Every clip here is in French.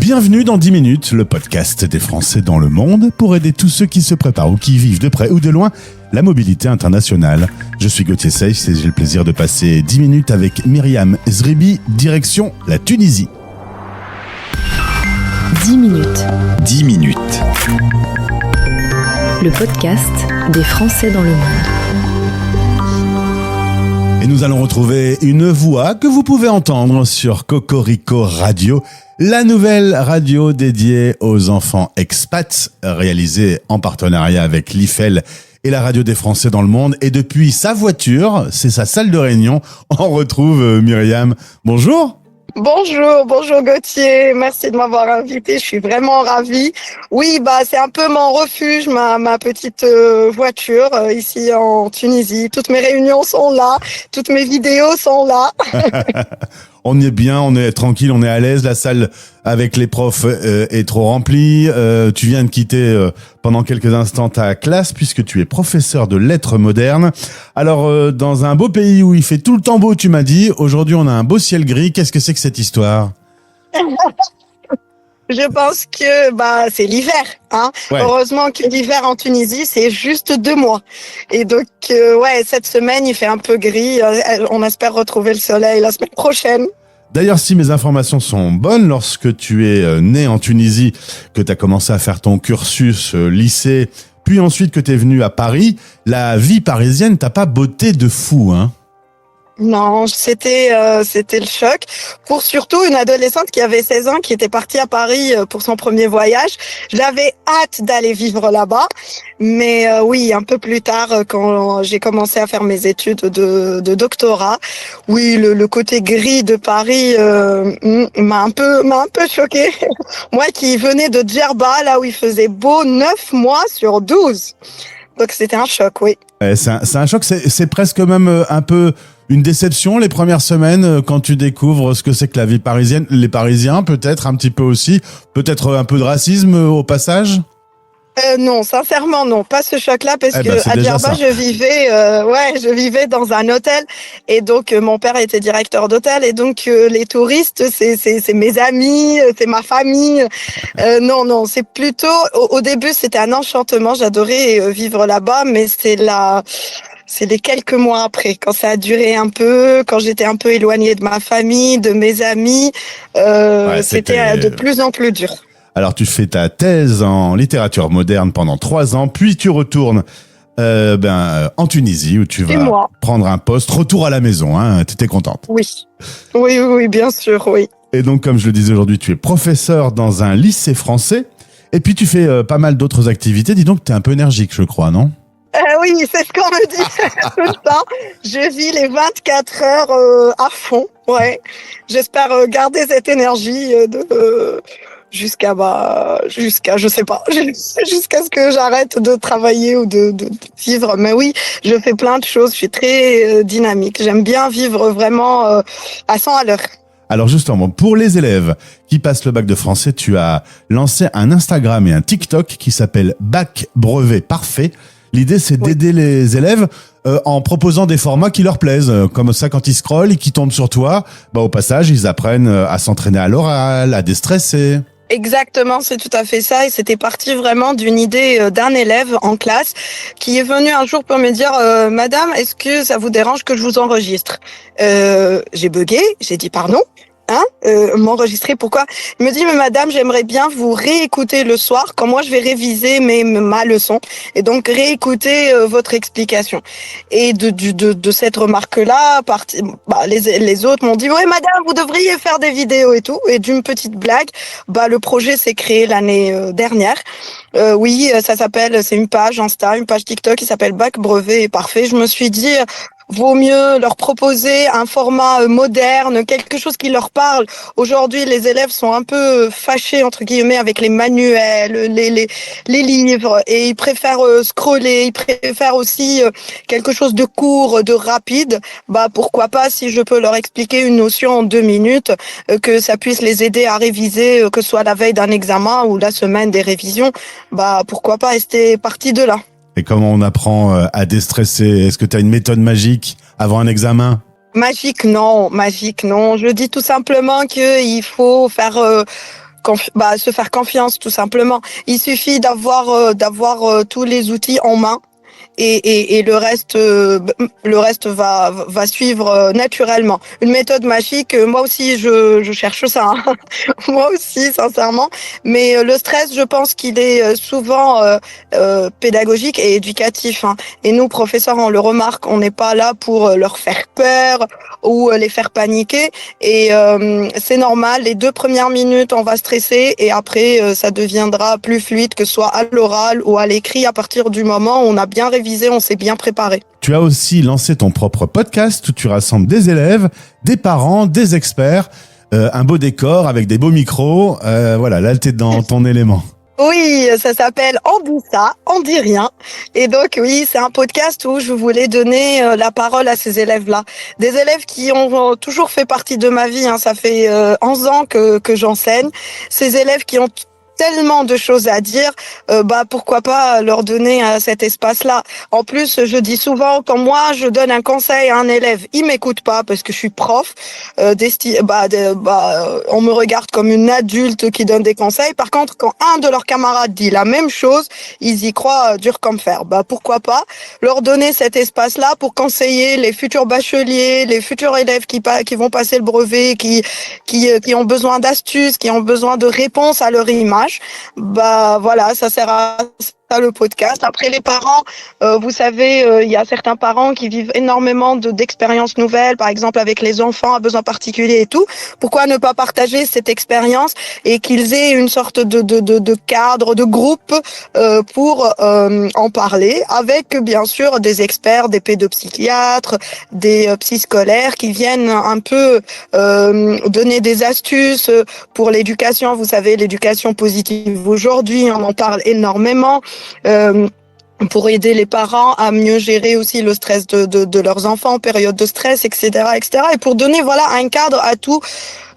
Bienvenue dans 10 minutes, le podcast des Français dans le monde pour aider tous ceux qui se préparent ou qui vivent de près ou de loin la mobilité internationale. Je suis Gauthier Seiss et j'ai le plaisir de passer 10 minutes avec Myriam Zribi, direction la Tunisie. 10 minutes. 10 minutes. Le podcast des Français dans le monde. Et nous allons retrouver une voix que vous pouvez entendre sur Cocorico Radio, la nouvelle radio dédiée aux enfants expats, réalisée en partenariat avec l'IFEL et la radio des Français dans le monde. Et depuis sa voiture, c'est sa salle de réunion, on retrouve Myriam. Bonjour. Bonjour Gauthier, merci de m'avoir invité, je suis vraiment ravie. Oui, c'est un peu mon refuge, ma petite voiture ici en Tunisie. Toutes mes réunions sont là, toutes mes vidéos sont là. On y est bien, on est tranquille, on est à l'aise. La salle avec les profs est trop remplie. Tu viens de quitter pendant quelques instants ta classe puisque tu es professeur de lettres modernes. Alors, dans un beau pays où il fait tout le temps beau, tu m'as dit, aujourd'hui on a un beau ciel gris. Qu'est-ce que c'est que cette histoire ? Je pense que c'est l'hiver, hein. Ouais. Heureusement que l'hiver en Tunisie c'est juste 2 mois. Et donc cette semaine il fait un peu gris. On espère retrouver le soleil la semaine prochaine. D'ailleurs, si mes informations sont bonnes, lorsque tu es né en Tunisie, que tu as commencé à faire ton cursus lycée, puis ensuite que tu es venu à Paris, la vie parisienne t'a pas botté de fou, hein ? Non, c'était le choc pour surtout une adolescente qui avait 16 ans, qui était partie à Paris pour son premier voyage. J'avais hâte d'aller vivre là-bas, mais oui, un peu plus tard, quand j'ai commencé à faire mes études de doctorat, oui, le côté gris de Paris m'a un peu choquée. Moi qui venais de Djerba, là où il faisait beau 9 mois sur 12. Donc c'était un choc, oui. C'est un choc, c'est presque même un peu une déception les premières semaines quand tu découvres ce que c'est que la vie parisienne. Les Parisiens peut-être un petit peu aussi, peut-être un peu de racisme au passage. Non, sincèrement non, pas ce choc-là parce que à Djerba je vivais dans un hôtel et donc mon père était directeur d'hôtel et donc les touristes c'est mes amis, c'est ma famille. Non, c'est plutôt au début c'était un enchantement, j'adorais vivre là-bas, mais c'est les quelques mois après, quand ça a duré un peu, quand j'étais un peu éloignée de ma famille, de mes amis, c'était de plus en plus dur. Alors tu fais ta thèse en littérature moderne pendant 3 ans, puis tu retournes en Tunisie où tu vas prendre un poste. Retour à la maison, hein, tu étais contente ? Oui, bien sûr, oui. Et donc comme je le disais aujourd'hui, tu es professeur dans un lycée français, et puis tu fais pas mal d'autres activités. Dis donc, tu es un peu énergique, je crois, non ? Oui, c'est ce qu'on me dit tout le temps. Je vis les 24 heures à fond, ouais. J'espère garder cette énergie jusqu'à je sais pas, jusqu'à ce que j'arrête de travailler ou de vivre. Mais oui, je fais plein de choses, je suis très dynamique. J'aime bien vivre vraiment à 100 à l'heure. Alors justement, pour les élèves qui passent le bac de français, tu as lancé un Instagram et un TikTok qui s'appelle Bac Brevet Parfait. L'idée, c'est d'aider les élèves en proposant des formats qui leur plaisent. Comme ça, quand ils scrollent et qu'ils tombent sur toi, au passage, ils apprennent à s'entraîner à l'oral, à déstresser. Exactement, c'est tout à fait ça. Et c'était parti vraiment d'une idée d'un élève en classe qui est venu un jour pour me dire « Madame, est-ce que ça vous dérange que je vous enregistre ?» J'ai bugué, j'ai dit « Pardon ?» m'enregistrer, pourquoi? Il me dit, mais madame, j'aimerais bien vous réécouter le soir quand moi je vais réviser ma leçon et donc réécouter votre explication. Et de cette remarque-là, les autres m'ont dit, ouais madame, vous devriez faire des vidéos et tout. Et d'une petite blague, le projet s'est créé l'année dernière. Ça s'appelle, c'est une page Insta, une page TikTok qui s'appelle Bac Brevet Parfait. Je me suis dit, vaut mieux leur proposer un format moderne, quelque chose qui leur parle. Aujourd'hui, les élèves sont un peu fâchés, entre guillemets, avec les manuels, les livres, et ils préfèrent scroller, ils préfèrent aussi quelque chose de court, de rapide. Pourquoi pas, si je peux leur expliquer une notion en 2 minutes, que ça puisse les aider à réviser, que ce soit la veille d'un examen ou la semaine des révisions, pourquoi pas rester parti de là. Et comment on apprend à déstresser ? Est-ce que tu as une méthode magique avant un examen ? Magique, non. Je dis tout simplement qu'il faut faire se faire confiance tout simplement. Il suffit d'avoir tous les outils en main. Et le reste va suivre naturellement. Une méthode magique, moi aussi je cherche ça, hein. Moi aussi sincèrement. Mais le stress, je pense qu'il est souvent pédagogique et éducatif, hein. Et nous professeurs, on le remarque, on n'est pas là pour leur faire peur ou les faire paniquer. Et c'est normal. Les 2 premières minutes, on va stresser et après ça deviendra plus fluide, que ce soit à l'oral ou à l'écrit, à partir du moment où on a bien révisé, on s'est bien préparé. Tu as aussi lancé ton propre podcast où tu rassembles des élèves, des parents, des experts, un beau décor avec des beaux micros. Voilà, là t'es dans ton élément. Oui, ça s'appelle On dit ça, on dit rien. Et donc oui, c'est un podcast où je voulais donner la parole à ces élèves-là. Des élèves qui ont toujours fait partie de ma vie, hein. Ça fait 11 ans que j'enseigne. Ces élèves qui ont tellement de choses à dire, pourquoi pas leur donner cet espace-là. En plus, je dis souvent, quand moi je donne un conseil à un élève, il m'écoute pas parce que je suis prof, on me regarde comme une adulte qui donne des conseils. Par contre, quand un de leurs camarades dit la même chose, ils y croient dur comme fer. Pourquoi pas leur donner cet espace-là pour conseiller les futurs bacheliers, les futurs élèves qui vont passer le brevet, qui ont besoin d'astuces, qui ont besoin de réponses à leur image. Voilà, ça sert à ça le podcast. Après les parents, vous savez, il y a certains parents qui vivent énormément d'expériences nouvelles, par exemple avec les enfants à besoins particuliers et tout. Pourquoi ne pas partager cette expérience et qu'ils aient une sorte de cadre, de groupe pour en parler avec bien sûr des experts, des pédopsychiatres, des psychoscolaires qui viennent un peu donner des astuces pour l'éducation. Vous savez, l'éducation positive aujourd'hui, on en parle énormément. Pour aider les parents à mieux gérer aussi le stress de leurs enfants en période de stress, etc., etc. Et pour donner un cadre à tout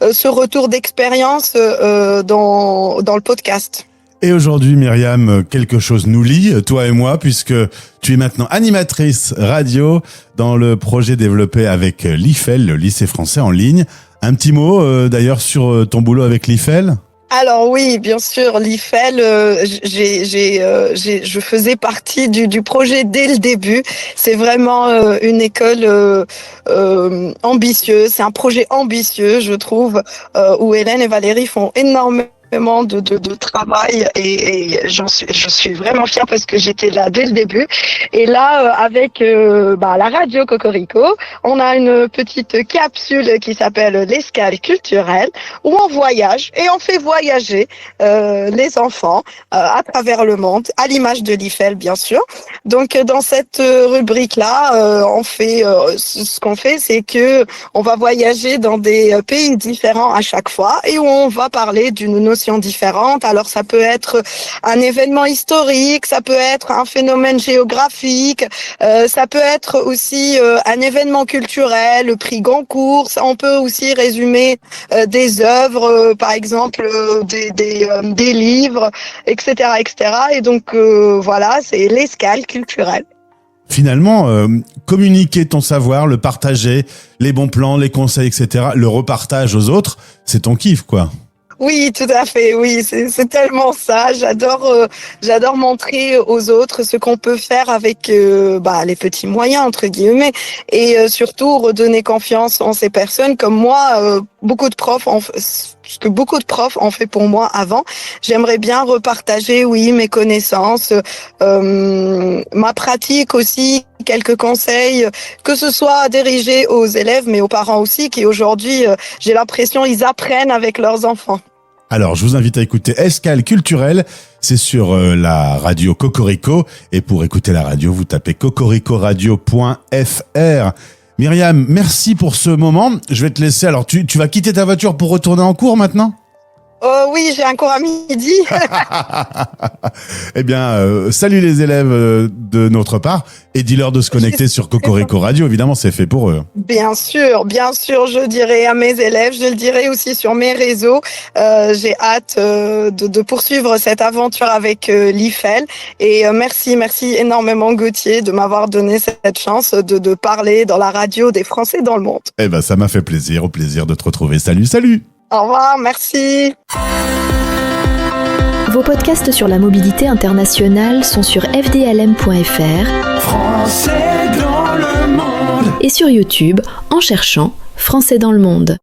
ce retour d'expérience dans le podcast. Et aujourd'hui, Myriam, quelque chose nous lie, toi et moi, puisque tu es maintenant animatrice radio dans le projet développé avec l'IFEL, le lycée français en ligne. Un petit mot d'ailleurs sur ton boulot avec l'IFEL ? Alors oui, bien sûr, l'IFEL, je faisais partie du projet dès le début. C'est vraiment une école ambitieuse, c'est un projet ambitieux, je trouve, où Hélène et Valérie font énormément de travail et je suis vraiment fière parce que j'étais là dès le début. Et là avec la radio Cocorico, on a une petite capsule qui s'appelle l'escale culturelle où on voyage et on fait voyager les enfants à travers le monde, à l'image de l'IFEL bien sûr. Donc dans cette rubrique là, on fait ce qu'on fait, c'est que on va voyager dans des pays différents à chaque fois et où on va parler d'une notion différentes. Alors ça peut être un événement historique, ça peut être un phénomène géographique, ça peut être aussi un événement culturel, le prix Goncourt. On peut aussi résumer des œuvres, par exemple des livres, etc., etc. Et donc voilà, c'est l'escale culturelle. Finalement, communiquer ton savoir, le partager, les bons plans, les conseils, etc., le repartage aux autres, c'est ton kiff, quoi. Oui, tout à fait. Oui, c'est tellement ça. J'adore montrer aux autres ce qu'on peut faire avec les petits moyens entre guillemets et surtout redonner confiance en ces personnes comme moi. Beaucoup de profs ce que beaucoup de profs ont fait pour moi avant. J'aimerais bien repartager, oui, mes connaissances, ma pratique aussi, quelques conseils, que ce soit dirigé aux élèves, mais aux parents aussi, qui aujourd'hui, j'ai l'impression, ils apprennent avec leurs enfants. Alors, je vous invite à écouter Escale Culturelle. C'est sur la radio Cocorico. Et pour écouter la radio, vous tapez cocoricoradio.fr. Myriam, merci pour ce moment. Je vais te laisser. Alors, tu vas quitter ta voiture pour retourner en cours maintenant ? Oui, j'ai un cours à midi. Eh bien, salut les élèves de notre part et dis-leur de se connecter sur Cocorico Radio. Évidemment, c'est fait pour eux. Bien sûr, je dirai à mes élèves, je le dirai aussi sur mes réseaux. J'ai hâte de poursuivre cette aventure avec l'IFEL. Et merci énormément Gauthier de m'avoir donné cette chance de parler dans la radio des Français dans le monde. Eh ben, ça m'a fait plaisir. Au plaisir de te retrouver. Salut. Au revoir, merci. Vos podcasts sur la mobilité internationale sont sur fdlm.fr Français dans le monde. et sur YouTube en cherchant Français dans le monde.